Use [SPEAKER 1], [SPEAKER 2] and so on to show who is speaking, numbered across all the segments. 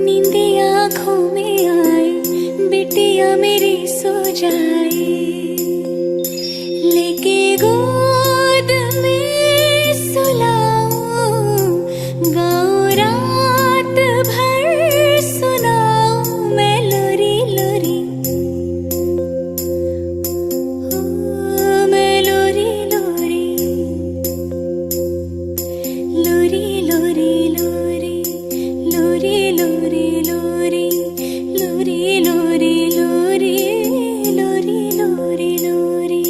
[SPEAKER 1] नींदे आँखों में आए, बिटिया मेरी सो जाए, लेके गोद में सुलाऊं, गाऊं रात भर सुनाऊं मैं लोरी लोरी, मैं लोरी लोरी, लोरी लोरी लोरी, लोरी लोरी लोरी, लोरी लोरी लोरी, लोरी लोरी लोरी।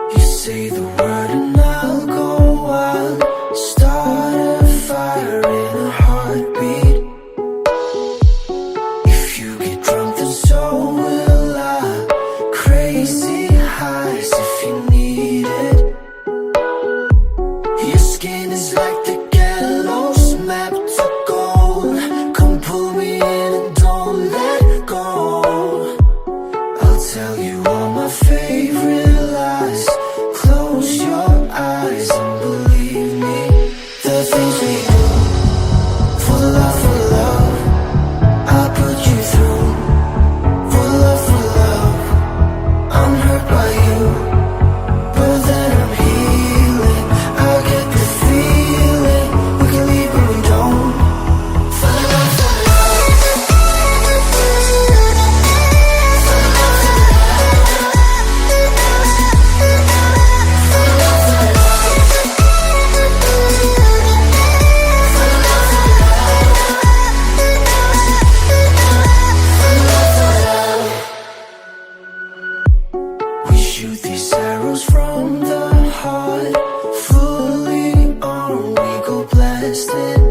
[SPEAKER 2] You say the word and I'll go wild. Start a fire in a heartbeat. If you get drunk, then so will I. Crazy highs if you need it. Your skin is like the gallows mapped to gold. Come pull me in and don't let go. I'll tell you all my favorite lies. Close your eyes and believe me. The things we do for the love I'll put you through. For the love, I'm hurt by you, but then I'm healing. I get the feeling we can leave but we don't. For the love, we shoot these arrows from the heart. Fully armed, we go blasting.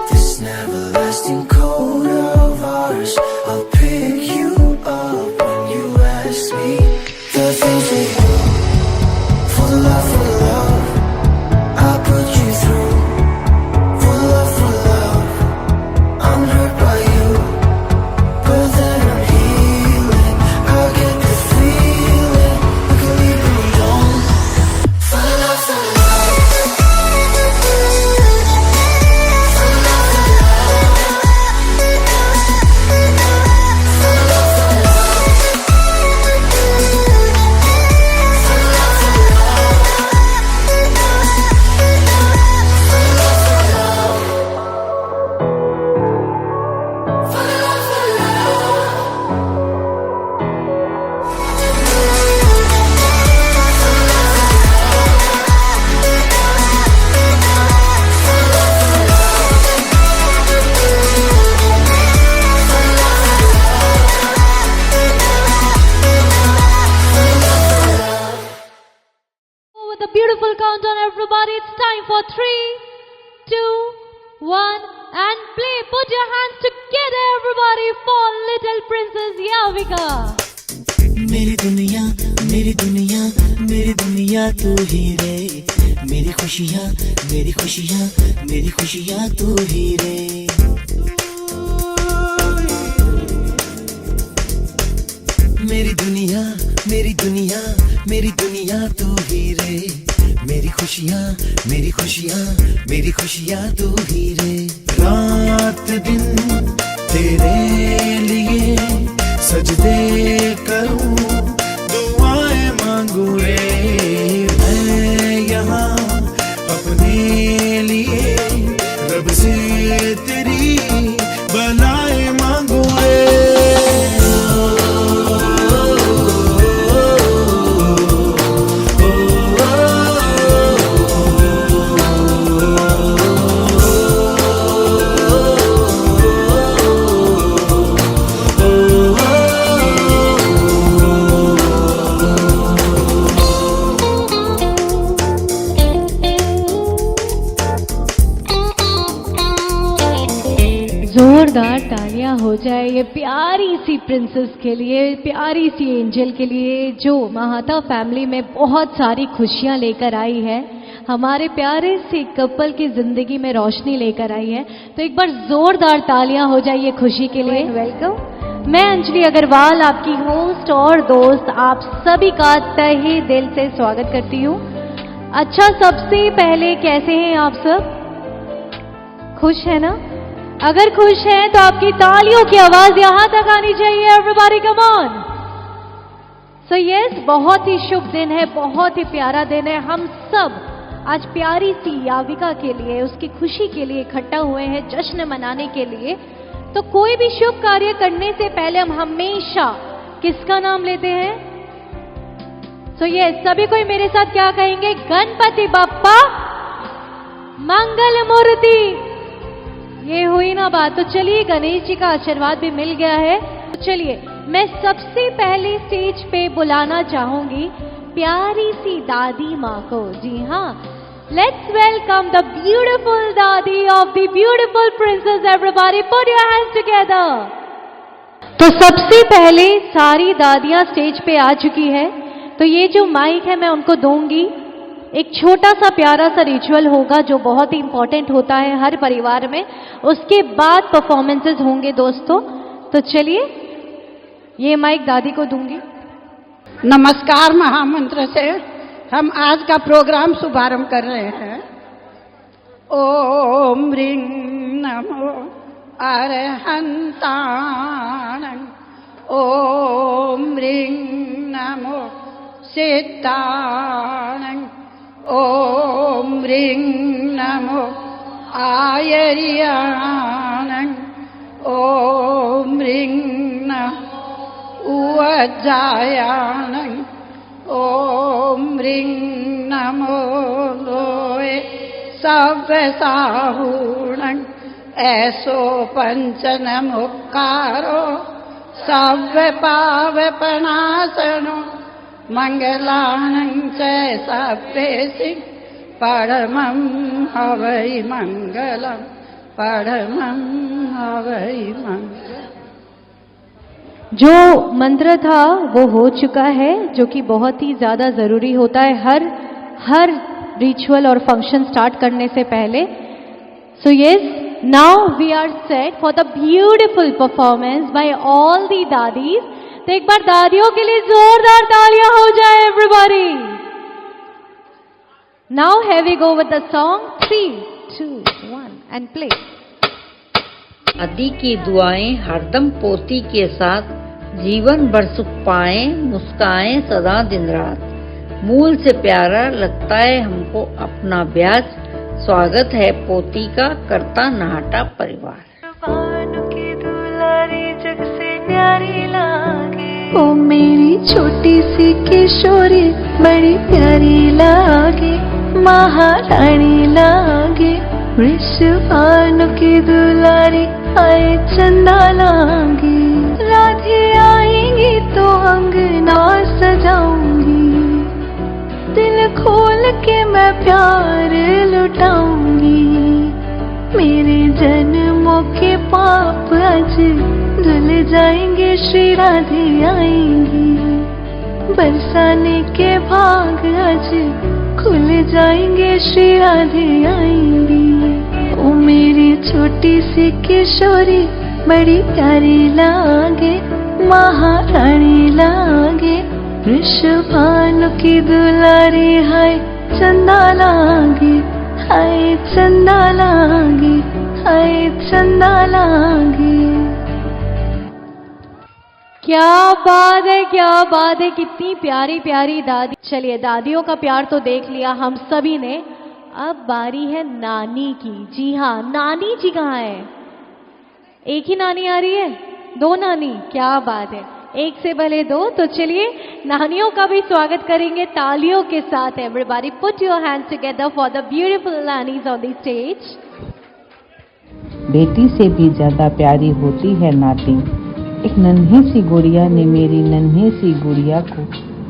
[SPEAKER 2] This never-lasting code of ours. I'll pick you up when you ask me. The things we do for the love I'll put you through. For the love, I'm hurt by you, but then I'm healing. I get the feeling we can leave but we don't. For the love, for the love.
[SPEAKER 3] With a beautiful countdown, everybody, it's time for 3, 2, 1, and play. Put your hands together, everybody, for Little Princess Yavika.
[SPEAKER 4] मेरी दुनिया मेरी दुनिया मेरी दुनिया तू ही रे, मेरी खुशियाँ मेरी खुशियाँ मेरी खुशियाँ तू ही रे। मेरी दुनिया मेरी दुनिया मेरी दुनिया तू ही रे, मेरी खुशियाँ मेरी खुशियाँ मेरी खुशियाँ तू ही रे। रात दिन तेरे लिए सजदे करूं, दुआएं मांगू रे। मैं यहाँ अपने लिए रब से तेरी भलाएं मांगू रे।
[SPEAKER 3] जोरदार तालियां हो जाए ये प्यारी सी प्रिंसेस के लिए, प्यारी सी एंजल के लिए, जो महाता फैमिली में बहुत सारी खुशियां लेकर आई है, हमारे प्यारे से कपल की जिंदगी में रोशनी लेकर आई है। तो एक बार जोरदार तालियां हो जाए ये खुशी के लिए। वेलकम। मैं अंजलि अग्रवाल, आपकी होस्ट और दोस्त, आप सभी का तहे दिल से स्वागत करती हूँ। अच्छा, सबसे पहले कैसे हैं आप सब? खुश है ना? अगर खुश हैं तो आपकी तालियों की आवाज यहां तक आनी चाहिए। Everybody come on. So yes, बहुत ही शुभ दिन है, बहुत ही प्यारा दिन है। हम सब आज प्यारी सी याविका के लिए, उसकी खुशी के लिए इकट्ठा हुए हैं, जश्न मनाने के लिए। तो कोई भी शुभ कार्य करने से पहले हम हमेशा किसका नाम लेते हैं? सो यस, सभी कोई मेरे साथ क्या कहेंगे? गणपति बप्पा मंगल मूर्ति। ये हुई ना बात। तो चलिए, गणेश जी का आशीर्वाद भी मिल गया है। तो चलिए, मैं सबसे पहले स्टेज पे बुलाना चाहूंगी प्यारी सी दादी माँ को। जी हाँ, लेट्स वेलकम द ब्यूटीफुल दादी of the beautiful princess. Everybody put your hands together. तो सबसे पहले सारी दादियां स्टेज पे आ चुकी है, तो ये जो माइक है मैं उनको दूंगी। एक छोटा सा प्यारा सा रिचुअल होगा जो बहुत ही इंपॉर्टेंट होता है हर परिवार में। उसके बाद परफॉर्मेंसेस होंगे दोस्तों। तो चलिए, ये माइक दादी को दूंगी।
[SPEAKER 5] नमस्कार। महामंत्र से हम आज का प्रोग्राम शुभारंभ कर रहे हैं। ओम ह्रीं नमो अरहन्ताणं, ओम ह्रीं नमो सिद्धाणं, ओम ह्रीं नमो आयर्याणं, ओम ह्रीं नमो उज्जायाणं, ओम ह्रीं नमो लोये सव्यसाहूणं, ऐसो पंचनमुक्कारो सव्यपावपनाशनो, मंगलानं च सभ्येसि परमं हवै मंगलम, परमं हवै मंगलम।
[SPEAKER 3] जो मंत्र था वो हो चुका है, जो कि बहुत ही ज्यादा जरूरी होता है हर रिचुअल और फंक्शन स्टार्ट करने से पहले। So yes, now we are set for the beautiful performance by all the दादीज। तो एक बार दादियों के लिए जोरदार तालियां हो जाए everybody. Now have we go with the song 3, 2, 1 and play.
[SPEAKER 6] दादी की दुआएं हरदम पोती के साथ, जीवन भर सुख पाए, मुस्काएं सदा दिन रात। मूल से प्यारा लगता है हमको अपना ब्याज, स्वागत है पोती का करता नहाटा परिवार।
[SPEAKER 1] ओ मेरी छोटी सी किशोरी बड़ी प्यारी लागे, महारानी लागे, वृषभानु की दुलारी आए चंदा लागे। राधे आएंगी तो अंगना सजाऊंगी, दिल खोल के मैं प्यार लुटाऊंगी। मेरे जन्मों के पाप आज धुल जाएंगे, श्री राधे आएंगी। बरसाने के भाग आज खुल जाएंगे, श्री राधे आएंगी। ओ मेरी छोटी सी किशोरी बड़ी प्यारी लागे, महारानी लागे, वृषभानु की दुलारी हाय चंदा लागे, हाय चंदा लागे, हाय चंदा लागे।
[SPEAKER 3] क्या बात है, क्या बात है, कितनी प्यारी प्यारी दादी। चलिए, दादियों का प्यार तो देख लिया हम सभी ने, अब बारी है नानी की। जी हाँ, नानी जी कहाँ है? एक ही नानी आ रही है? 2 नानी? क्या बात है, एक से भले 2। तो चलिए, नानियों का भी स्वागत करेंगे तालियों के साथ। Everybody put your hands together for the beautiful nannies on the stage.
[SPEAKER 7] बेटी से भी ज्यादा प्यारी होती है नाती। एक नन्ही सी गुड़िया ने मेरी नन्ही सी गुड़िया को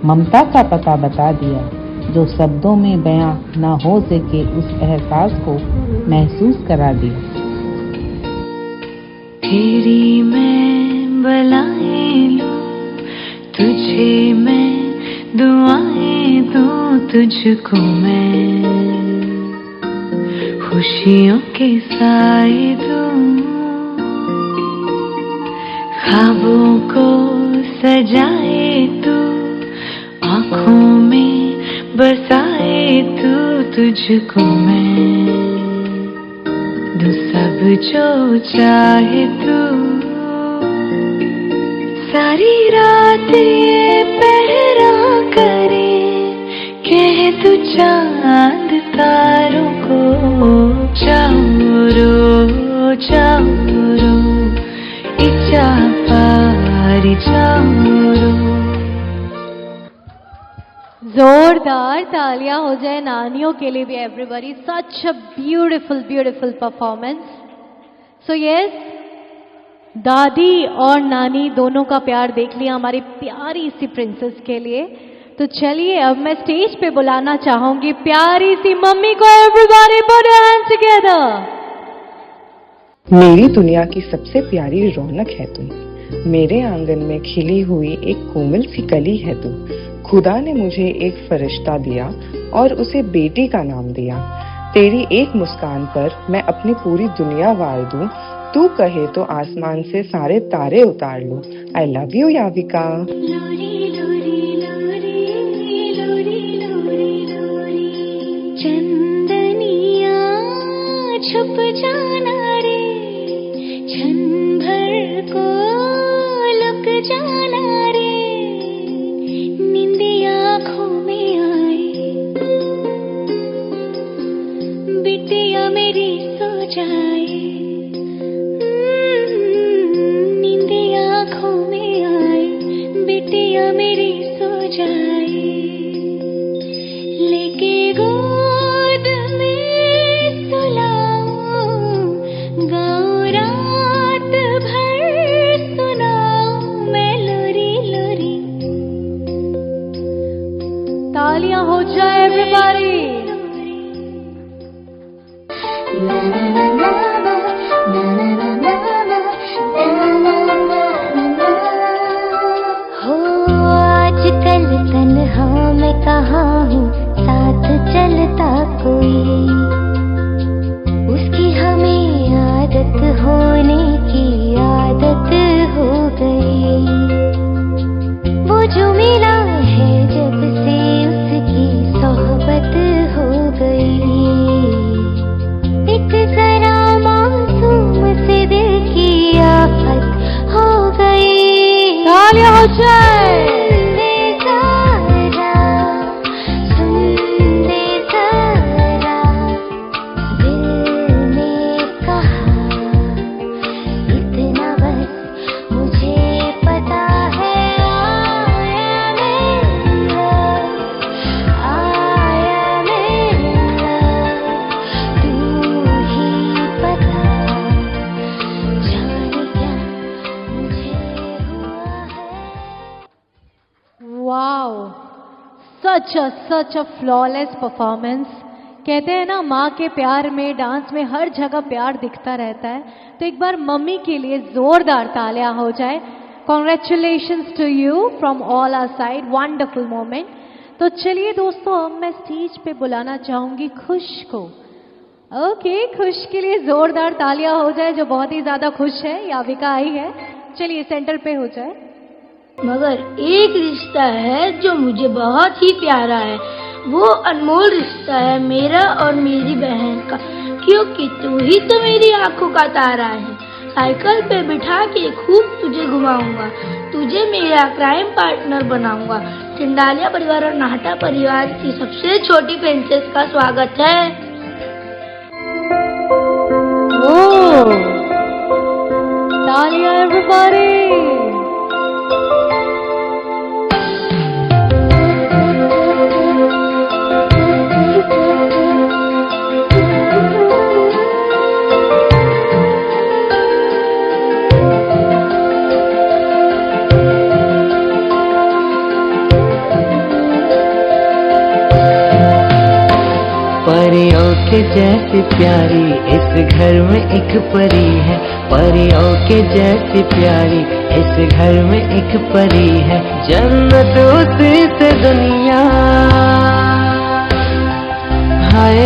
[SPEAKER 7] ममता का पता बता दिया, जो शब्दों में बयां न हो सके उस एहसास को महसूस करा दिया।
[SPEAKER 1] तेरी मैं बलाएं लूं, तुझे मैं दुआएं दूं, तुझको मैं खुशियों के साए दूं, ख्वाबों को सजाए तू, आँखों में बसाए तू, तुझको मैं दूं सब जो चाहे तू। सारी रात ये पहरा करे, कह तू चांद तारों को, जाओ रो इच्छा पारी जाओ रो।
[SPEAKER 3] जोरदार तालियां हो जाए नानियों के लिए भी everybody. Such a beautiful beautiful performance. So yes, दादी और नानी दोनों का प्यार देख लिया हमारी प्यारी सी प्रिंसेस के लिए। तो चलिए अब मैं स्टेज पे बुलाना चाहूंगी प्यारी सी मम्मी को। Everybody put your hands together.
[SPEAKER 8] मेरी दुनिया की सबसे प्यारी रौनक है तुम, मेरे आंगन में खिली हुई एक कोमल सी कली है तू। खुदा ने मुझे एक फरिश्ता दिया और उसे बेटी का नाम दिया। तेरी एक मुस्कान पर मैं अपनी पूरी दुनिया वार दूं, तू कहे तो आसमान से सारे तारे उतार लूं। I love you याविका।
[SPEAKER 1] लोरी लोरी लोरी लोरी लोरी लोरी, चंदनिया छुप जाना रे, क्षण भर को लुक जाना रे, निंदिया आँखों में आए, बिटिया मेरी सो जाए, निंदिया आँखों में आए, बिटिया मेरी सो जाए, लेके गोद में सुलाऊं, गाऊं रात भर सुनाऊं मैं लोरी लोरी।
[SPEAKER 3] तालियां हो जाए एवरीबॉडी।
[SPEAKER 1] हो आजकल तन्हा मैं कहाँ हूँ, साथ चलता कोई, उसकी हमें आदत होने की आदत हो गई। वो जो मिला है जब से उसकी सोहबत हो गई, एक जरा मासूम से दिल की आफत हो गई।
[SPEAKER 3] तालियां हो जाए।
[SPEAKER 1] सुन दे जरा, दिल ने कहा इतना बस मुझे पता है, आया मेरा तू ही पता, जाने क्या मुझे हुआ है।
[SPEAKER 3] वाओ, सच अ फ्लॉलेस परफॉर्मेंस। कहते हैं ना, माँ के प्यार में, डांस में हर जगह प्यार दिखता रहता है। तो एक बार मम्मी के लिए जोरदार तालियां हो जाए। Congratulations to you from all our side, wonderful moment. तो चलिए दोस्तों, अब मैं स्टेज पे बुलाना चाहूंगी खुश को। ओके, खुश के लिए जोरदार तालियां हो जाए, जो बहुत ही ज्यादा खुश है। याविका आई है, चलिए सेंटर पे हो जाए।
[SPEAKER 9] मगर एक रिश्ता है जो मुझे बहुत ही प्यारा है, वो अनमोल रिश्ता है मेरा और मेरी बहन का, क्योंकि तू ही तो मेरी आंखों का तारा है। साइकिल पे बिठा के खूब तुझे घुमाऊंगा, तुझे मेरा क्राइम पार्टनर बनाऊंगा। चिंडालिया परिवार और नाहटा परिवार की सबसे छोटी प्रिंसेस का स्वागत है।
[SPEAKER 3] ओह, तालियां एवरीबॉडी।
[SPEAKER 4] परियों के जैसी प्यारी इस घर में एक परी है, परियों के जैसी प्यारी इस घर में एक परी है। जन्नत उसी से दुनिया, हाय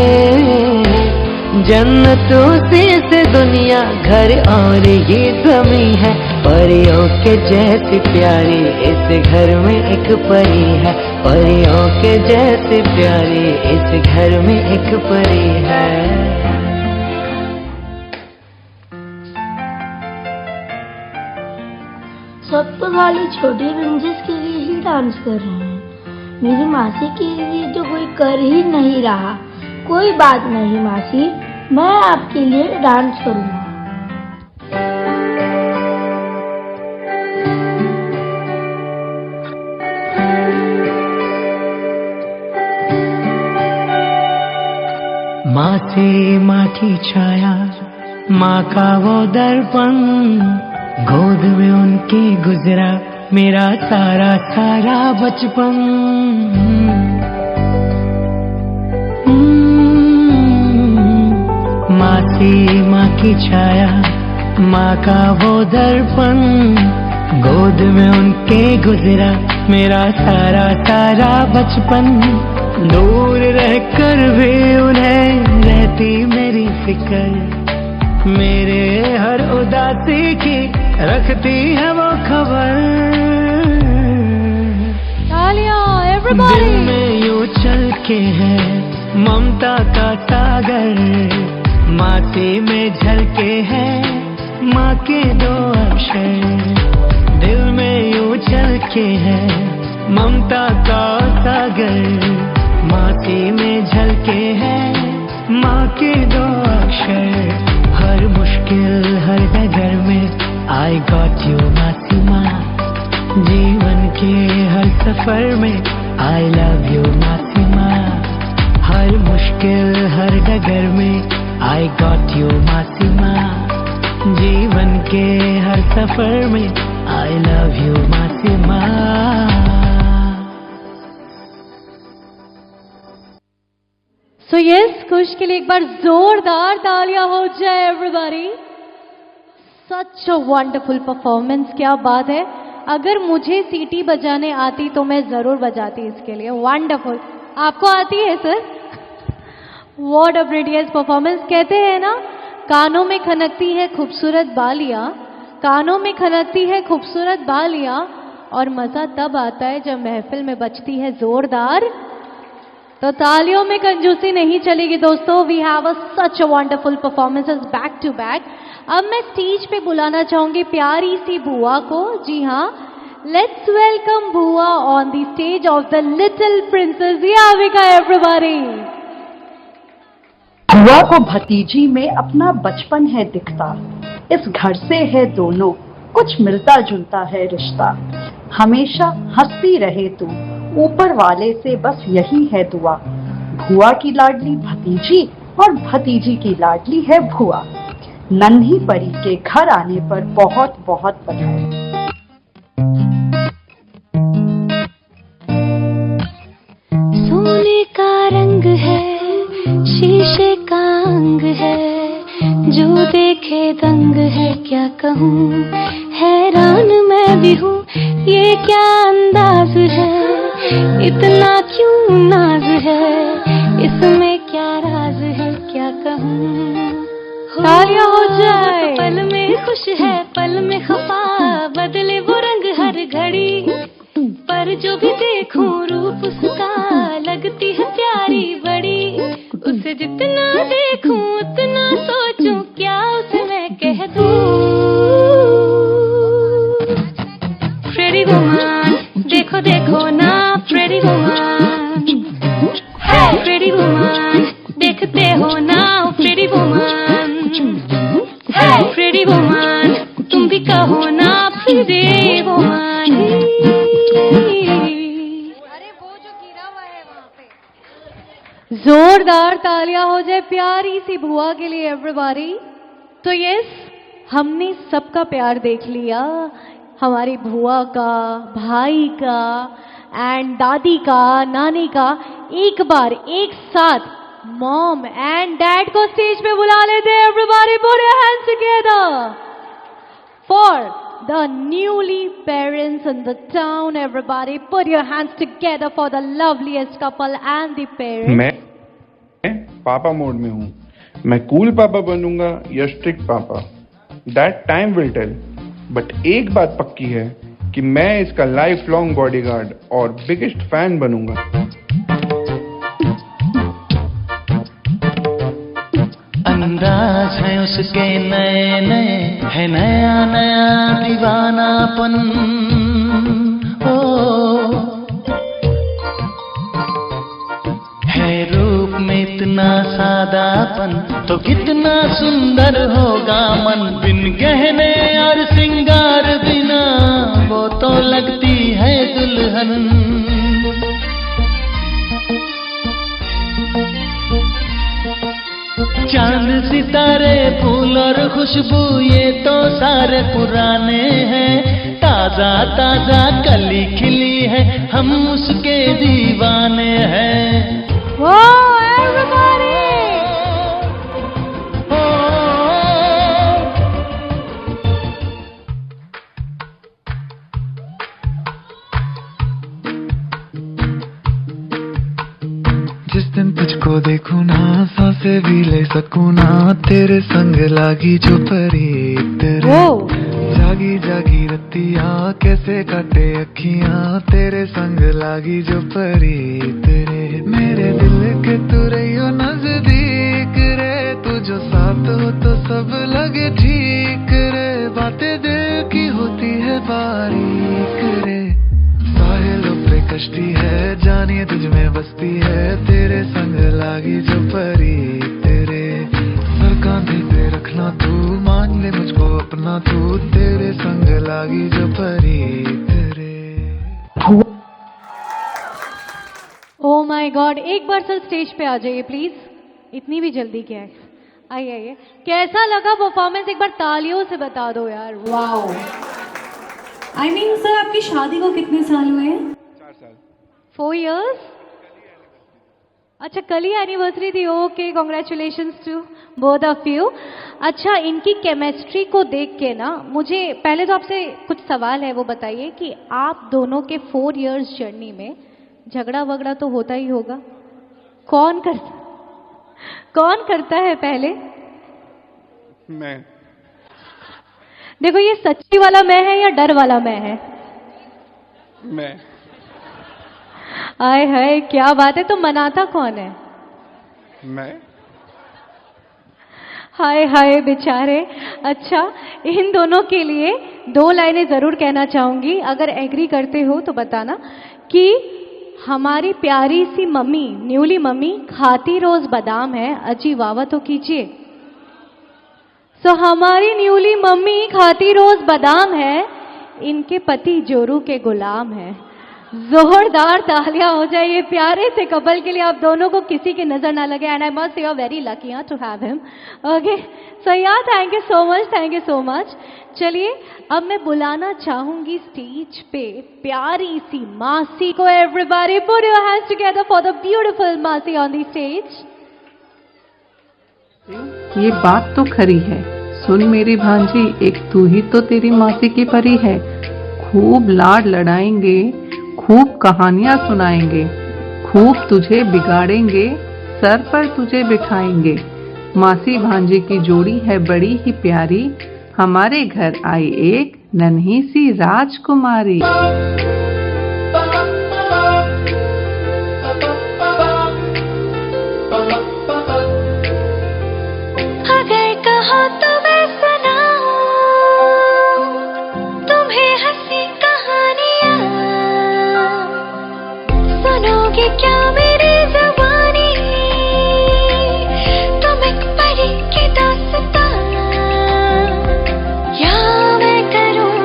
[SPEAKER 4] जन्नत उसी से दुनिया, घर और ये ज़मीं है। परियों के जैसी प्यारी इस घर में एक परी है, परियों के जैसी प्यारी इस घर में एक परी है।
[SPEAKER 9] सब तो खाली छोटी प्रिंसेस के लिए ही डांस कर रहे हैं, मेरी मासी के लिए तो कोई कर ही नहीं रहा। कोई बात नहीं मासी, मैं आपके लिए डांस करूँगा।
[SPEAKER 4] माँ से माँ की छाया, माँ का वो दर्पण, गोद में उनके गुजरा मेरा सारा सारा बचपन। माँ से माँ की छाया, माँ का वो दर्पण, गोद में उनके गुजरा मेरा सारा सारा बचपन। दूर रहकर भी उन्हें रहती मेरी फिक्र, मेरे हर उदासी की रखती है वो खबर। दिल में यूं चल के है ममता का सागर, माटी में झलके है माँ के दो अक्षर। दिल में यूं चलके है ममता का सागर, माटी में झलके है माँ के दो अक्षर। हर मुश्किल हर डगर में I got you मासी माँ, जीवन के हर सफर में I love you मासी माँ। हर मुश्किल हर डगर में I got you मासी माँ, जीवन के हर सफर में I love you मासी माँ।
[SPEAKER 3] So yes, खुश के लिए एक बार जोरदार तालियां हो जाए everybody. Such a wonderful performance, क्या बात है। अगर मुझे सीटी बजाने आती तो मैं जरूर बजाती इसके लिए। वंडरफुल। आपको आती है sir? What a brilliant performance। कहते हैं ना, कानों में खनकती है खूबसूरत बालियां, कानों में खनकती है खूबसूरत बालियां, और मजा तब आता है जब महफिल में बजती है जोरदार। तो तालियों में कंजूसी नहीं चलेगी दोस्तों। We have such a wonderful performances back to back. अब मैं स्टेज पे बुलाना चाहूंगी प्यारी सी बुआ को। जी हाँ, लेट्स वेलकम बुआ on the stage of the little princess Yavika everybody.
[SPEAKER 10] बुआ को भतीजी में अपना बचपन है दिखता, इस घर से है दोनों कुछ मिलता जुलता है रिश्ता। हमेशा हंसती रहे तू, ऊपर वाले से बस यही है दुआ। बुआ की लाडली भतीजी और भतीजी की लाडली है बुआ। नन्ही परी के घर आने पर बहुत बहुत बधाई।
[SPEAKER 1] सोने का रंग है, शीशे का अंग है, जो देखे दंग है क्या कहूँ। हैरान मैं भी हूँ, ये क्या अंदाज है, इतना क्यों नाज है, इसमें क्या राज है क्या कहूँ।
[SPEAKER 3] तालियां हो जाए।
[SPEAKER 1] पल में खुश है पल में खफा, बदले वो रंग हर घड़ी, पर जो भी देखूं रूप उसका लगती है प्यारी बड़ी। उसे जितना देखूं उतना सोचूं, क्या उसे मैं कह दूं। प्रेटी वुमन देखो देखो ना, प्रेटी वुमन, प्रेटी वुमन देखते हो ना, प्रेटी वुमन, प्रेटी वुमन तुम भी कहो ना, प्रेटी वुमन।
[SPEAKER 3] जोरदार तालियां हो जाए प्यारी सी बुआ के लिए एवरीबॉडी। तो यस, हमने सबका प्यार देख लिया, हमारी बुआ का, भाई का एंड दादी का, नानी का। एक बार एक साथ मॉम एंड डैड को स्टेज पे बुला लेते हैं. Everybody put your hands together for the newly parents in the town. Everybody put your hands together for the loveliest couple and the parents.
[SPEAKER 11] मैं पापा मोड में हूँ. मैं कूल पापा बनूंगा या स्ट्रिक्ट पापा, that time will tell. But एक बात पक्की है कि मैं इसका लाइफ लॉन्ग बॉडीगार्ड और बिगेस्ट फैन बनूंगा.
[SPEAKER 4] अंदाज है उसके नए नए, है नया नया दीवानापन. ओ है रूप में इतना सादापन, तो कितना सुंदर होगा मन. बिन गहने और सिंगार बिना वो तो लगती है दुल्हन. चांद सितारे फूल और खुशबू ये तो सारे पुराने हैं. ताजा ताजा कली खिली है, हम उसके दीवाने हैं.
[SPEAKER 12] जिस दिन तुझको देखूं ना, सांसें भी ले सकूं ना. तेरे संग लागी जो परी तेरे, जागी जागी रतिया कैसे काटे अखियां. तेरे संग लागी जो परी तेरे, मेरे दिल के तू रहियो नजदीक रे. तू जो साथ हो तो सब लगे ठीक रे. बातें दिल की होती है बारीक रे. साहिलों पे कश्ती है, जानिए तुझ में बसती है. तेरे संग लागी जो परी तेरे, सर कांधे पे रखना तू, मान ले मुझको अपना तू. तेरे संग लागी जो परी तेरे.
[SPEAKER 3] ओ माय गॉड, एक बार सर स्टेज पे आ जाइए प्लीज. इतनी भी जल्दी क्या है. आइए आइए. कैसा लगा परफॉर्मेंस, एक बार तालियों से बता दो यार. वाओ.
[SPEAKER 1] आई मीन सर, आपकी शादी को कितने साल हुए हैं?
[SPEAKER 11] 4 साल.
[SPEAKER 3] 4 years. अच्छा, कल ही एनिवर्सरी थी. Okay, congratulations to both of you. अच्छा, इनकी केमिस्ट्री को देख के ना, मुझे पहले तो आपसे कुछ सवाल है, वो बताइए कि आप दोनों के 4 years जर्नी में झगड़ा वगड़ा तो होता ही होगा. कौन करता है पहले?
[SPEAKER 11] मैं.
[SPEAKER 3] देखो, ये सच्ची वाला मैं है या डर वाला मैं है?
[SPEAKER 11] मैं.
[SPEAKER 3] आय हाय, क्या बात है. तो मनाता कौन है?
[SPEAKER 11] मैं.
[SPEAKER 3] हाय हाय बेचारे. अच्छा, इन दोनों के लिए 2 लाइनें जरूर कहना चाहूंगी. अगर एग्री करते हो तो बताना कि हमारी प्यारी सी मम्मी, न्यूली मम्मी, खाती रोज बादाम है. अजी वावा तो कीजिए. हमारी न्यूली मम्मी खाती रोज बादाम है, इनके पति जोरू के गुलाम है. जोरदार तालियां हो जाए ये प्यारे से कपल के लिए. आप दोनों को किसी की नजर ना लगे. And I must say you are very lucky to have him. Okay, so yeah thank you so much, thank you so much. चलिए, अब मैं बुलाना चाहूंगी स्टेज पे प्यारी सी मासी को. Everybody put your hands together for the beautiful मासी ऑन द स्टेज.
[SPEAKER 7] ये बात तो खरी है. सुन मेरी भांजी, एक तू ही तो तेरी मासी की परी है. खूब लाड लड़ाएंगे, खूब कहानियां सुनाएंगे, खूब तुझे बिगाड़ेंगे, सर पर तुझे बिठाएंगे. मासी भांजी की जोड़ी है बड़ी ही प्यारी. हमारे घर आई एक नन्ही सी राजकुमारी.
[SPEAKER 1] अगर कहो तो मैं सुनाऊं तुम्हें हंसी कहानियां. सुनोगे क्या मेरी जुबानी, तुम एक परी की दास्तां. या मैं करूं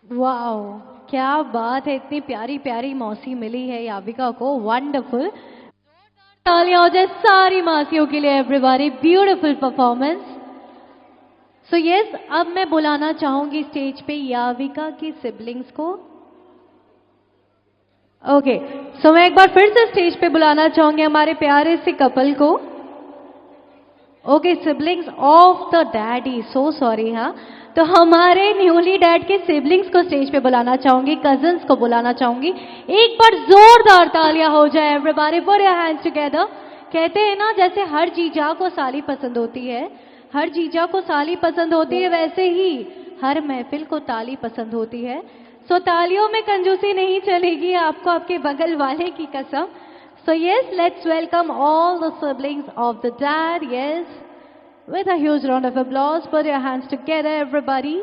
[SPEAKER 3] वाओ, क्या बात है, इतनी प्यारी प्यारी मौसी मिली है याविका को, वंडरफुल। तालियां हो जाए सारी मासियों के लिए everybody, beautiful performance. So yes, अब मैं बुलाना चाहूंगी स्टेज पे याविका की सिबलिंग्स को। ओके, सो मैं एक बार फिर से स्टेज पे बुलाना चाहूंगी हमारे प्यारे से कपल को। Okay, siblings of the daddy, so sorry. हाँ, तो हमारे न्यूली डैड के सिबलिंग्स को स्टेज पे बुलाना चाहूंगी, कजिन्स को बुलाना चाहूंगी। एक बार जोरदार तालियां हो जाए everybody, put your hands together. कहते हैं ना, जैसे हर जीजा को साली पसंद होती है, हर जीजा को साली पसंद होती है, वैसे ही हर महफिल को ताली पसंद होती है। सो तालियों में कंजूसी नहीं चलेगी, आपको आपके बगल वाले की कसम। So yes, let's welcome all the siblings of the dad, yes, with a huge round of applause. Put your hands together, everybody.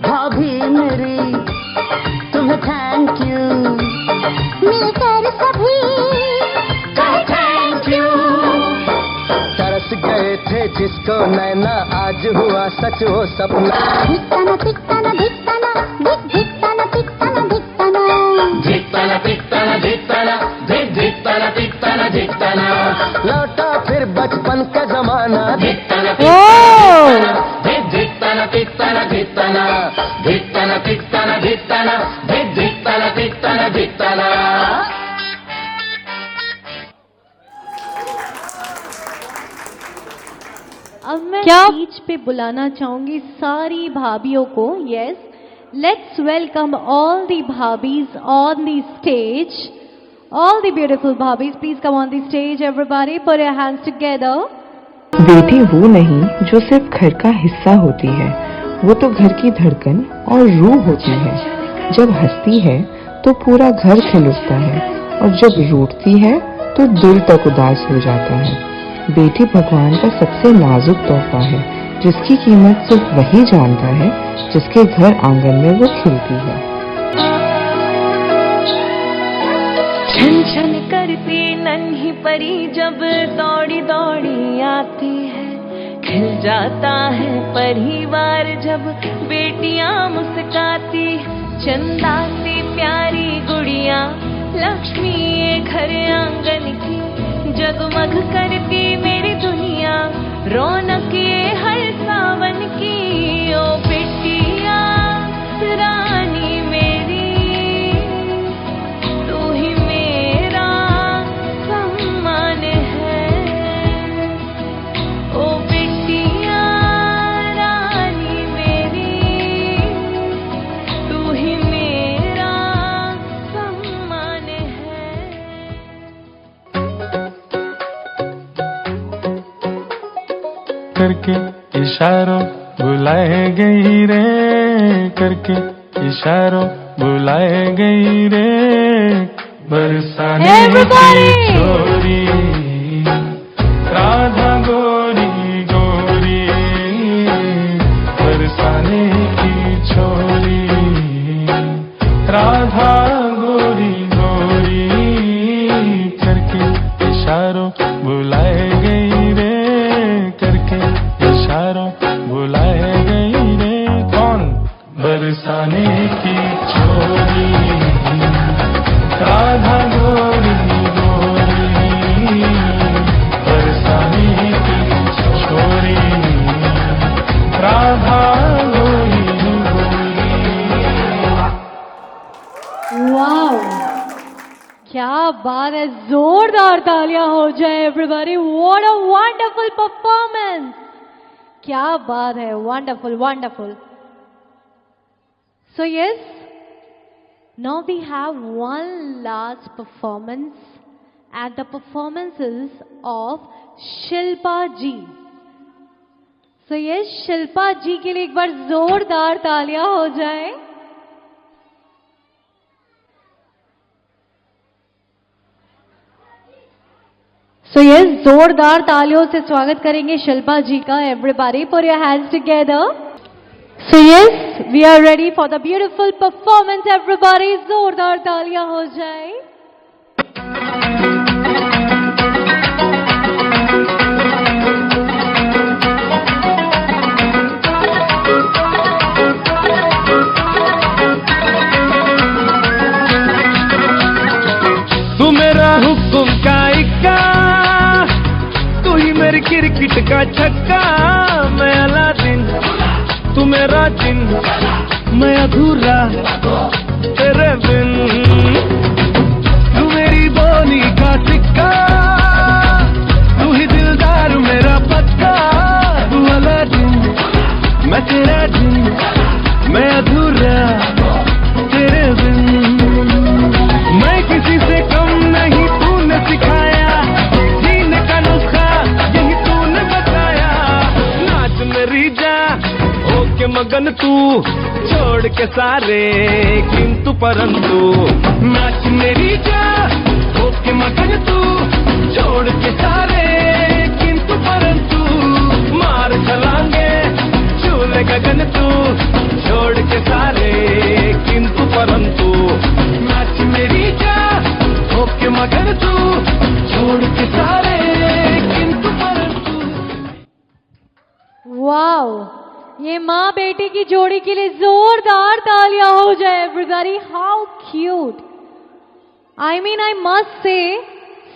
[SPEAKER 1] भाभी मेरी तुम्हें थैंक यू, मिलकर सभी थैंक यू।
[SPEAKER 13] तरस गए थे जिसको नैना, आज हुआ सच वो सपना।
[SPEAKER 1] धिक्ताना धिक्ताना धिक्ताना धिक्ताना धिक्ताना धिक्ताना
[SPEAKER 13] धिक्ताना धिक्ताना धिक्ताना धिक्ताना धिक्ताना धिक्ताना, लौटा फिर बचपन का जमाना। धिक्ताना धिक्ताना धिक्ताना धिक्ताना धिक्ताना धिक्ताना धिक्ताना धिक्ताना धिक्ताना धिक्ताना।
[SPEAKER 3] अब मैं स्टेज पे बुलाना चाहूंगी सारी भाभियों को। Yes, let's welcome all the भाभीज on the stage, all the beautiful भाभीज, please come on the stage everybody, put your hands together.
[SPEAKER 8] बेटी वो नहीं जो सिर्फ घर का हिस्सा होती है, वो तो घर की धड़कन और रूह होती है। जब हंसती है तो पूरा घर खिल उठता है, और जब रूठती है तो दिल तक उदास हो जाता है। बेटी भगवान का सबसे नाजुक तोहफा है, जिसकी कीमत सिर्फ वही जानता है जिसके घर आंगन में वो खिलती है।
[SPEAKER 1] छन छन करती नन्ही परी जब दौड़ी दौड़ी आती है, खिल जाता है परिवार जब बेटियां मुस्काती। चंदा सी प्यारी गुड़िया लक्ष्मी ये घर आंगन की, जगमग करती मेरी दुनिया, रौनक ये हर सावन की। ओ बेटिया रानी मेरी, तू ही मेरा सम्मान है। ओ बेटिया रानी मेरी, तू ही मेरा सम्मान है।
[SPEAKER 12] करके इशारों बुलाए गई रे, करके इशारों बुलाए गई रे, बरसाने की छोरी राधा गोरी गोरी, बरसाने की छोरी राधा गोरी गोरी, करके इशारों बुलाए गई रे, करके इशारों बुलाए गई रे। कौन? बरसाने की छोरी राधा गोरी गोरी, बरसाने की छोरी राधा गोरी गोरी।
[SPEAKER 3] वाओ, क्या बात है, जोरदार तालियां हो जाए everybody. What a wonderful performance, क्या बात है, wonderful wonderful. So yes, now we have one last performance, and the performances of Shilpa ji. So yes, Shilpa ji के लिए एक बार जोरदार तालियां हो जाए। So yes, जोरदार तालियों से स्वागत करेंगे शिल्पा जी का। Everybody put your hands together. So yes, we are ready for the beautiful performance. Everybody, जोरदार तालियां हो जाए।
[SPEAKER 4] तेरी क्रिकेट का छक्का, मैं अलादीन तू मेरा जिन, मैं अधूरा तेरे बिन। तू मेरी बोली का सिक्का, तू ही दिलदार मेरा पक्का। तू अलादीन मैं तेरा जिन, मैं अधूरा तेरे बिन। मैं किसी से कम नहीं, तूने सिखाया जीने का नुस्खा, यही तूने बताया। नाच मेरी जा होके मगन तू, छोड़ के सारे किंतु परंतु। नाच मेरी जा होके मगन तू, छोड़ के सारे किंतु परंतु। मार छलांगे झूले गगन तू, छोड़ के सारे किंतु परंतु। नाच मेरी जा होके मगन तू, छोड़ के सारे किंतु परंतु।
[SPEAKER 3] वाओ, ये माँ बेटी की जोड़ी के लिए जोरदार तालियां हो जाए everybody. How cute. I mean I must से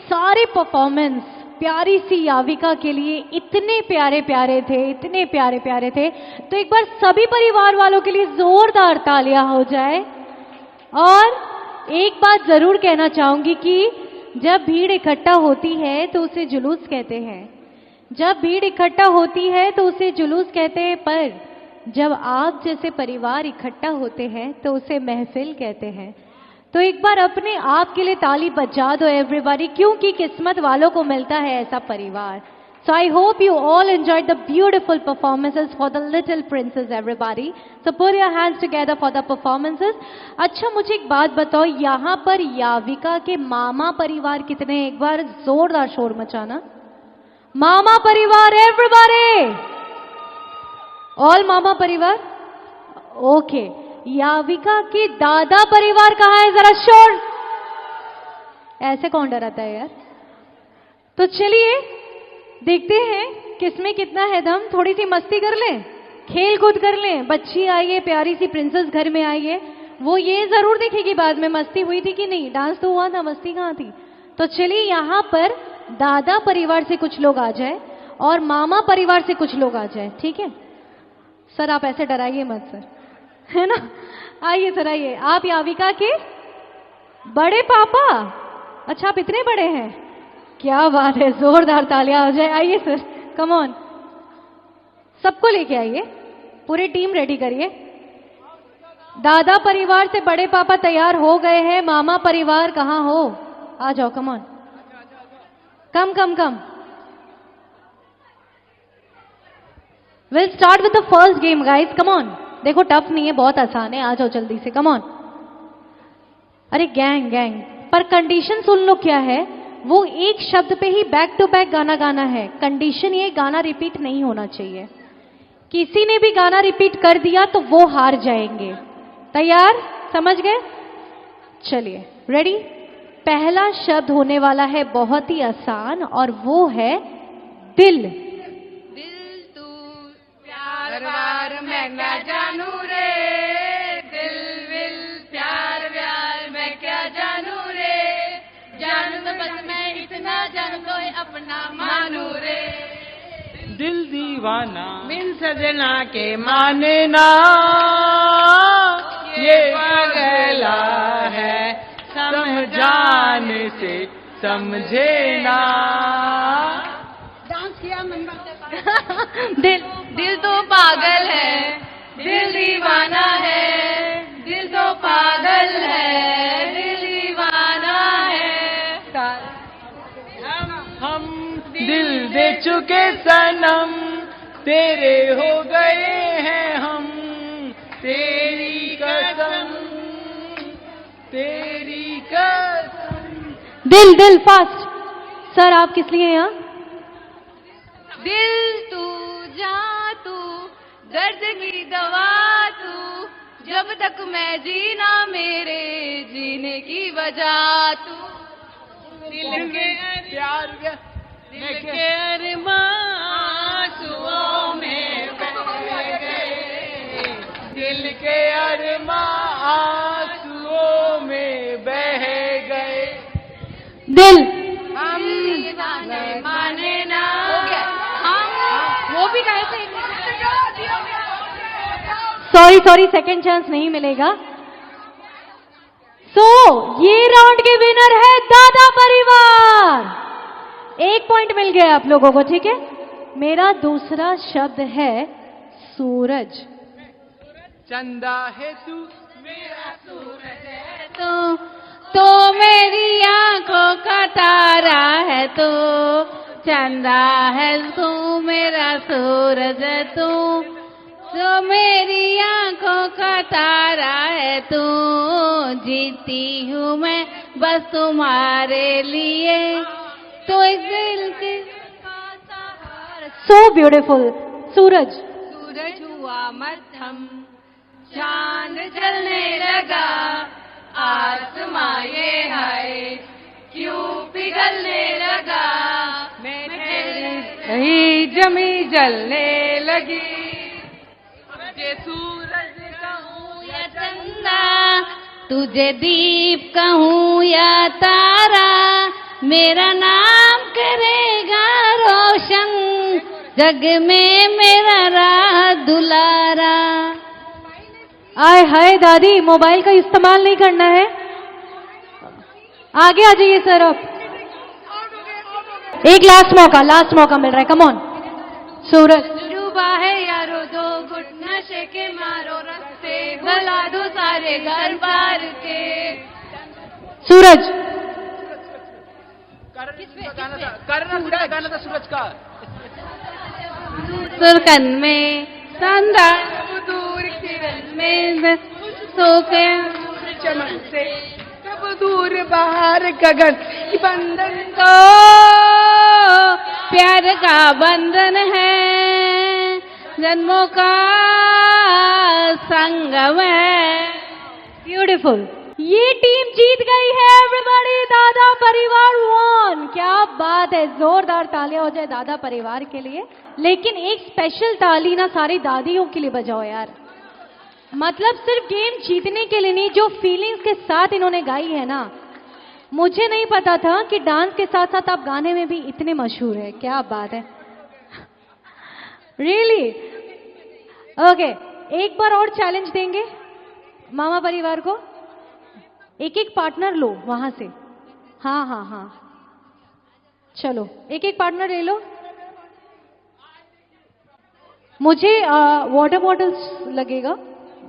[SPEAKER 3] सारे परफॉर्मेंस प्यारी सी याविका के लिए इतने प्यारे प्यारे थे, इतने प्यारे प्यारे थे। तो एक बार सभी परिवार वालों के लिए जोरदार तालियां हो जाए। और एक बात जरूर कहना चाहूंगी कि जब भीड़ इकट्ठा होती है तो उसे जुलूस कहते हैं, जब भीड़ इकट्ठा होती है तो उसे जुलूस कहते हैं, पर जब आप जैसे परिवार इकट्ठा होते हैं तो उसे महफिल कहते हैं। तो एक बार अपने आप के लिए ताली बजा दो एवरीबॉडी, क्योंकि किस्मत वालों को मिलता है ऐसा परिवार। So I hope you all enjoyed the beautiful performances for the little princess everybody. So put your hands together for the performances. अच्छा मुझे एक बात बताओ, यहाँ पर याविका के मामा परिवार कितने हैं? एक बार जोरदार शोर मचाना। मामा परिवार एवरीबॉडी, ऑल मामा परिवार। ओके, याविका के दादा परिवार कहाँ है? जरा शोर। ऐसे कौन डराता है यार? तो चलिए देखते हैं किसमें कितना है दम। थोड़ी सी मस्ती कर लें, खेल कूद कर लें। बच्ची आई है, प्यारी सी प्रिंसेस घर में आई है, वो ये जरूर देखेगी बाद में मस्ती हुई थी कि नहीं। डांस तो हुआ था, मस्ती कहाँ थी? तो चलिए यहाँ पर दादा परिवार से कुछ लोग आ जाए और मामा परिवार से कुछ लोग आ जाए, ठीक है? सर आप ऐसे डराइए मत सर, है ना? आइए सर आइए। आप याविका के बड़े पापा? अच्छा आप इतने बड़े हैं, क्या बात है, जोरदार तालियां हो जाए। आइए सर, कम ऑन, सबको लेके आइए, पूरी टीम रेडी करिए। दादा परिवार से बड़े पापा तैयार हो गए हैं, मामा परिवार कहाँ हो? आ जाओ, come on, come come come. Will start with the first game guys, come on. देखो टफ नहीं है, बहुत आसान है, आ जाओ जल्दी से, कम ऑन। अरे गैंग गैंग, पर कंडीशन सुन लो क्या है। वो एक शब्द पे ही बैक टू बैक गाना गाना है। कंडीशन ये, गाना रिपीट नहीं होना चाहिए। किसी ने भी गाना रिपीट कर दिया तो वो हार जाएंगे। तैयार? समझ गए? चलिए रेडी। पहला शब्द होने वाला है बहुत ही आसान और वो है दिल।
[SPEAKER 14] दिल तू प्यार वार मैं क्या जानू रे, दिल विल प्यार व्यार मैं क्या जानू रे। जानू तो बस मैं इतना जानू तो अपना मानू रे।
[SPEAKER 4] दिल दीवाना बिन सजना के माने ना, ये पगला है समझाने से समझे ना।
[SPEAKER 5] डांस किया नंबर।
[SPEAKER 14] दिल दिल तो पागल है, दिल दीवाना है, दिल तो पागल है, दिल दीवाना है।
[SPEAKER 4] हम दिल दे चुके सनम, तेरे हो गए हैं हम, तेरी कसम, तेरी कसम।
[SPEAKER 3] दिल दिल फास्ट। सर आप किस लिए यहाँ?
[SPEAKER 14] दिल तू जा तू, दर्द की दवा तू, जब तक मैं जीना मेरे जीने की वजह तू। दिल के
[SPEAKER 4] प्यार
[SPEAKER 14] के अरमां आंसुओं में बह गए,
[SPEAKER 4] दिल के अरमां आंसुओं में बह गए।
[SPEAKER 3] दिल
[SPEAKER 14] हम माने ना,
[SPEAKER 3] सॉरी सेकंड चांस नहीं मिलेगा। ये राउंड के विनर है दादा परिवार। 1 पॉइंट मिल गया आप लोगों को, ठीक है। मेरा दूसरा शब्द है सूरज।
[SPEAKER 14] चंदा है तू मेरा सूरज है तो मेरी आंखों का तारा है तू, चंदा है तू मेरा सूरज है तू, जो मेरी आंखों का तारा है तू, जीती हूँ मैं बस तुम्हारे लिए, तो इस दिल के
[SPEAKER 3] सो ब्यूटीफुल। सूरज
[SPEAKER 14] हुआ मध्यम, चांद जलने लगा, आसमां ये है क्यों पिघलने लगा, मैं तेरी जमी जलने लगी, तुझे सूरज कहूँ या चंदा, तुझे दीप कहूँ या तारा, मेरा नाम करेगा रोशन, जग में मेरा राह दुलारा।
[SPEAKER 3] आय हाय दादी, मोबाइल का इस्तेमाल नहीं करना है। आगे आ जाइए सर। अब एक लास्ट मौका मिल रहा है। Come on. सूरज
[SPEAKER 14] डूबा है यारो, दो घुट नशे के मारो, रस्ते भला दो सारे घर बार के।
[SPEAKER 3] सूरज
[SPEAKER 14] गाना था सूरज का। सुरकन में शानदार दूर किरण में सोके चमन से, कब दूर बाहर गगन बंधन को, प्यार का बंधन है, जन्मों का संगम है।
[SPEAKER 3] ब्यूटीफुल। ये टीम जीत गई है एवरीबॉडी। दादा परिवार वॉन। क्या बात है, जोरदार तालियां हो जाए दादा परिवार के लिए। लेकिन एक स्पेशल ताली ना सारी दादियों के लिए बजाओ यार। मतलब सिर्फ गेम जीतने के लिए नहीं, जो फीलिंग्स के साथ इन्होंने गाई है ना, मुझे नहीं पता था कि डांस के साथ साथ आप गाने में भी इतने मशहूर है। क्या बात है, रियली। ओके, एक बार और चैलेंज देंगे मामा परिवार को। एक एक पार्टनर लो वहां से। हाँ, चलो एक एक पार्टनर ले लो। मुझे वाटर बॉटल्स लगेगा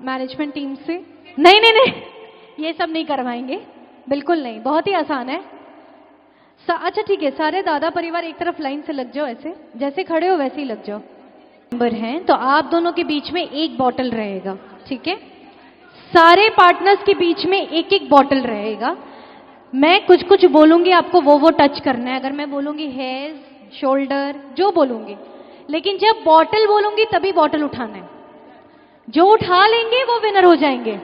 [SPEAKER 3] मैनेजमेंट टीम से। नहीं, ये सब नहीं करवाएंगे, बिल्कुल नहीं, बहुत ही आसान है। अच्छा ठीक है, सारे दादा परिवार एक तरफ लाइन से लग जाओ, ऐसे जैसे खड़े हो वैसे ही लग जाओ। नंबर हैं तो आप दोनों के बीच में एक बॉटल रहेगा, ठीक है। सारे पार्टनर्स के बीच में एक एक बॉटल रहेगा। मैं कुछ कुछ बोलूंगी, आपको वो टच करना है। अगर मैं बोलूंगी हेयर, शोल्डर, जो बोलूंगी, लेकिन जब बॉटल बोलूंगी तभी बॉटल उठाना है। जो उठा लेंगे वो विनर हो जाएंगे।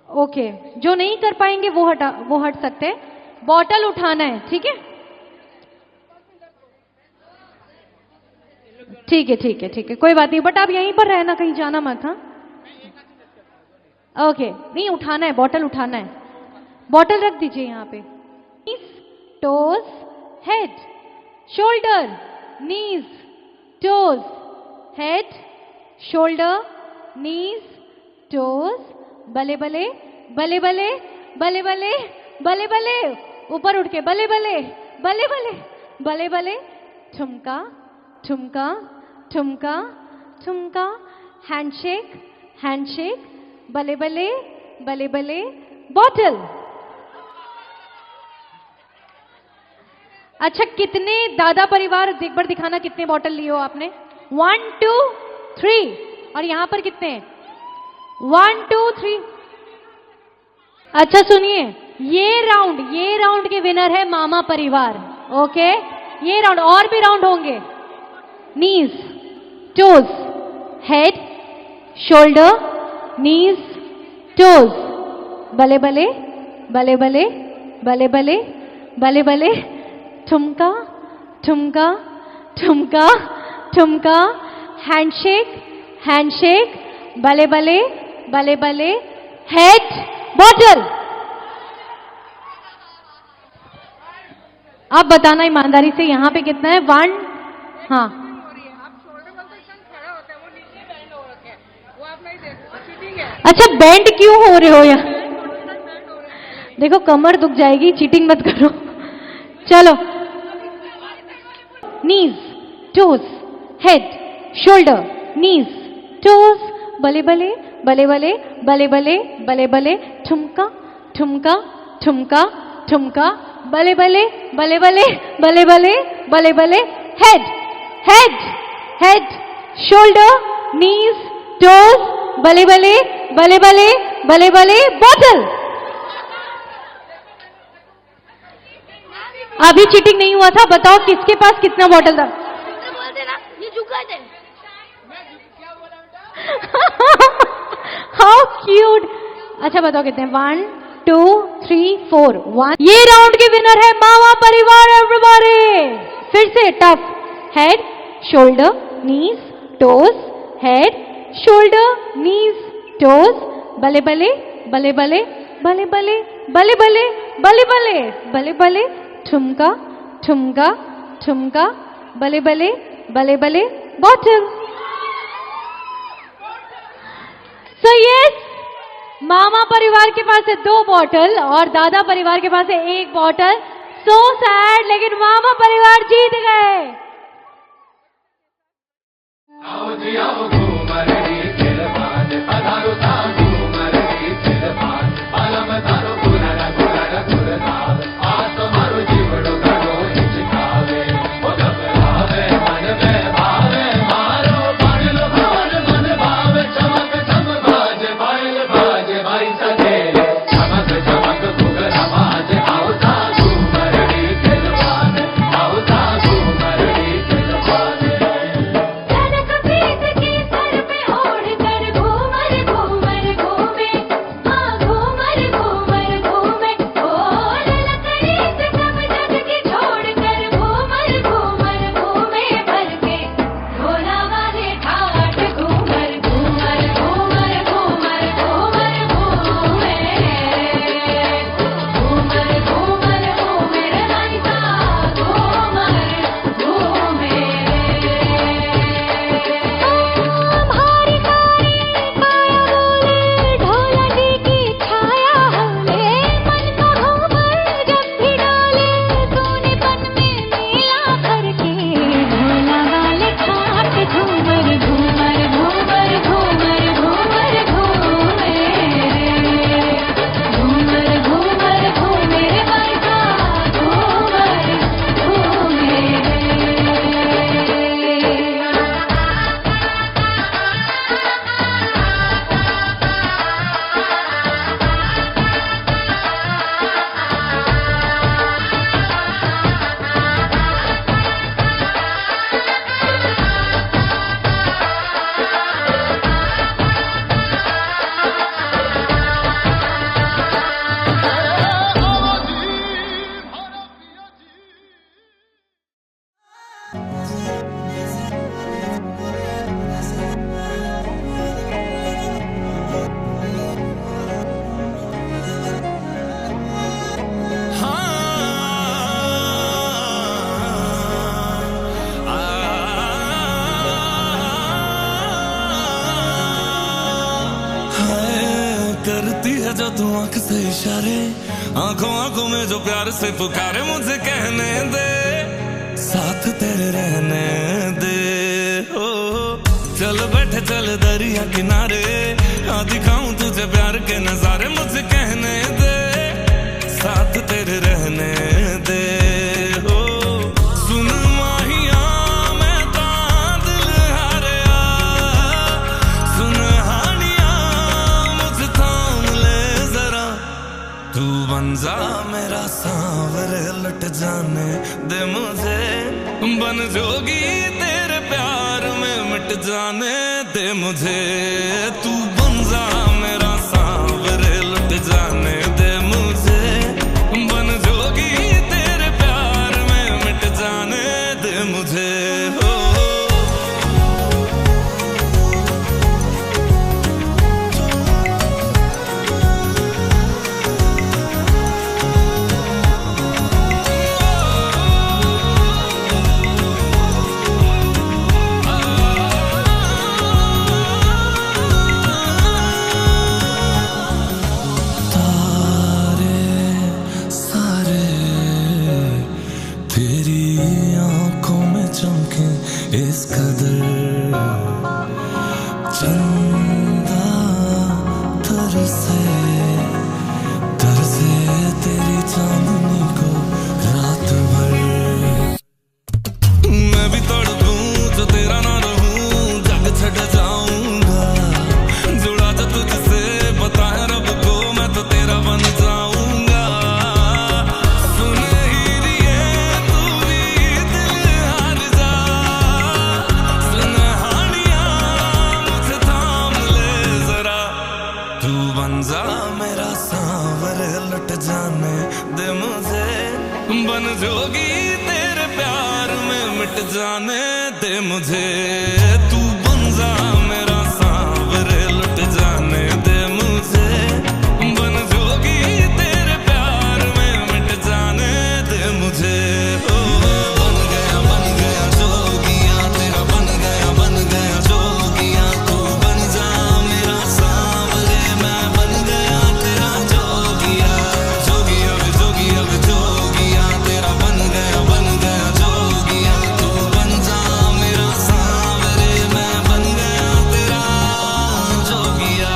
[SPEAKER 3] ओके, जो नहीं कर पाएंगे वो हट सकते हैं। बॉटल उठाना है, ठीक है। ठीक है, कोई बात नहीं, बट आप यहीं पर रहना, कहीं जाना मत। हाँ, ओके, नहीं उठाना है, बॉटल उठाना है। बॉटल रख दीजिए यहाँ पे। टोज, हेड, शोल्डर, नीज, टोज, हेड, शोल्डर, नीज, टोज, बले बले बले बले बले बले बले बले, ऊपर उठ के बले बले बले बले बले बले, ठुमका ठुमका ठुमका ठुमका, हैंडशेक हैंडशेक, बले बले बले बले, बॉटल। अच्छा, कितने दादा परिवार एक बार दिखाना, कितने बॉटल लिए हो आपने? 1 2 3। और यहां पर कितने? 1 2 3। अच्छा सुनिए, ये राउंड के विनर है मामा परिवार। ओके, ये राउंड, और भी राउंड होंगे। नीज, टोज, हेड, शोल्डर, नीज, टोज, बले बले बले बले बले बले बले बले, ठुमका ठुमका ठुमका ठुमका, हैंडशेक हैंडशेक, बले बले बले बले, हेड, बॉटल। अब बताना ईमानदारी से, यहां पे कितना है? 1। हाँ, अच्छा बैंड क्यों हो रहे हो यार? देखो कमर दुख जाएगी, चीटिंग मत करो। चलो, नीज, टोस, हेड, शोल्डर, नीज, टोस, बले बले बले बले बले बले बले बले, ठुमका ठुमका ठुमका ठुमका, बले बले बले बले बले बले बले बले, हेड हेड हेड, शोल्डर, नीज, टोस, बले बले बले बले बले बले, बॉटल। अभी चीटिंग नहीं हुआ था, बताओ किसके पास कितना बॉटल था?
[SPEAKER 9] ये झुका दे।
[SPEAKER 3] How cute. अच्छा बताओ कितने? 1 2 3 4 1। ये राउंड के विनर है मामा परिवार। एवरीबॉडी फिर से टफ। हेड, शोल्डर, नीज, टोस, हेड, शोल्डर, नीज, टोस, बले बले बले बले बले बले बले बले बले बले बले बले, ठुमका ठुमका ठुमका, बले बले बले बले, बॉटल। सो यस, मामा परिवार के पास है 2 बॉटल और दादा परिवार के पास है 1 बॉटल। सो सैड, लेकिन मामा परिवार जीत गए।
[SPEAKER 2] आओ जी आओ घूमरड़ी खिलबान, पधारो सा घूमरड़ी खिलबान, पालम तारो गुररा गुररा गुरदाल, आज तुम्हारो जीवड़ो गड़ो हिचकावे, ओ घबरावे मन में भावे, मारो पागल भार मन भावे, चमक चम बाजे बाइल बाजे बाई सकेले, चमक चमक घुघरा बाजे, आओ सा घूमरड़ी खिलबान, आओ सा घूमरड़ी खिलबान।
[SPEAKER 15] करती है जो तू आंख से इशारे, आंखों आंखों में जो प्यार से पुकारे, मुझे कहने दे साथ तेरे रहने दे। ओ चल बैठे चल दरिया किनारे, आ दिखाऊं तुझे प्यार के नजारे, मुझे कहने दे साथ तेरे रहने दे। ओ सुन माहिया मैं तां दिल हारिया, सुन हानिया मुझे थाम ले जरा, तू बन जा मेरा सांवरे लट जाने दे मुझे, बन जोगी तेरे प्यार में मिट जाने दे मुझे, तू बन जा मेरा सांवरे लट जाने दे मुझे, बन जोगी तेरे प्यार में मिट जाने दे मुझे। हो इस कदर चंदा तरसे तेरी चांदनी को रात भर। मैं भी तड़पूं जो तेरा ना रहूं, जग छड़ जाऊंगा। जुड़ा जो तुझसे पता है रब को, मैं तो तेरा बन जाऊंगा। सुन ही लिए तू भी दिल हार जा, सुन हानियां मुझे थाम ले जरा। तू बन जा मेरा सांवरे, लुट जाने दे मुझे, बन जोगी तेरे प्यार में मिट जाने दे मुझे। तू बन जा मेरा सांवरे, लुट जाने दे मुझे, बन जोगी तेरे प्यार में मिट जाने दे मुझे। ओ बन गया जोगिया तेरा, बन गया जोगिया। तू बन जा मेरा सांवरे, मैं बन गया तेरा जोगिया। जोगिया वे जोगिया वे जोगिया, तेरा बन गया जोगिया। तू बन जा मेरा सांवरे, मैं बन गया तेरा जोगिया।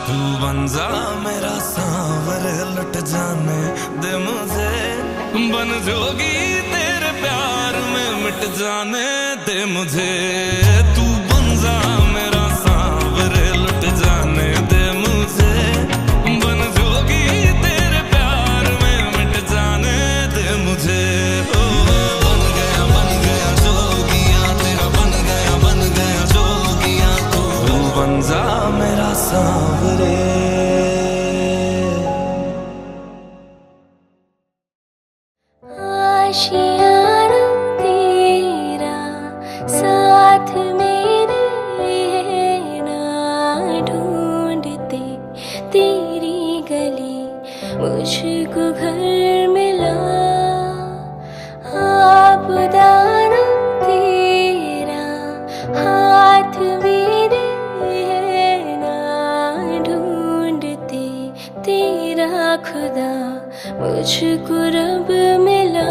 [SPEAKER 15] तू बन जा मेरा सांवरे, लुट जाने दे मुझे, बन जोगी तेरे प्यार में मिट जाने दे मुझे। तू बन जा मेरा सांवरे, लुट जाने दे मुझे, बन जोगी तेरे प्यार में मिट जाने दे मुझे। ओ बन गया जोगिया तेरा, बन गया जोगिया। तू बन जा मेरा सांवरे।
[SPEAKER 1] आशियाना तेरा साथ मेरे है ना, ढूंढते तेरी गली मुझको घर मिला। आबदाना तेरा हाथ मेरे है ना, ढूंढते तेरा खुदा मुझको रब मिला।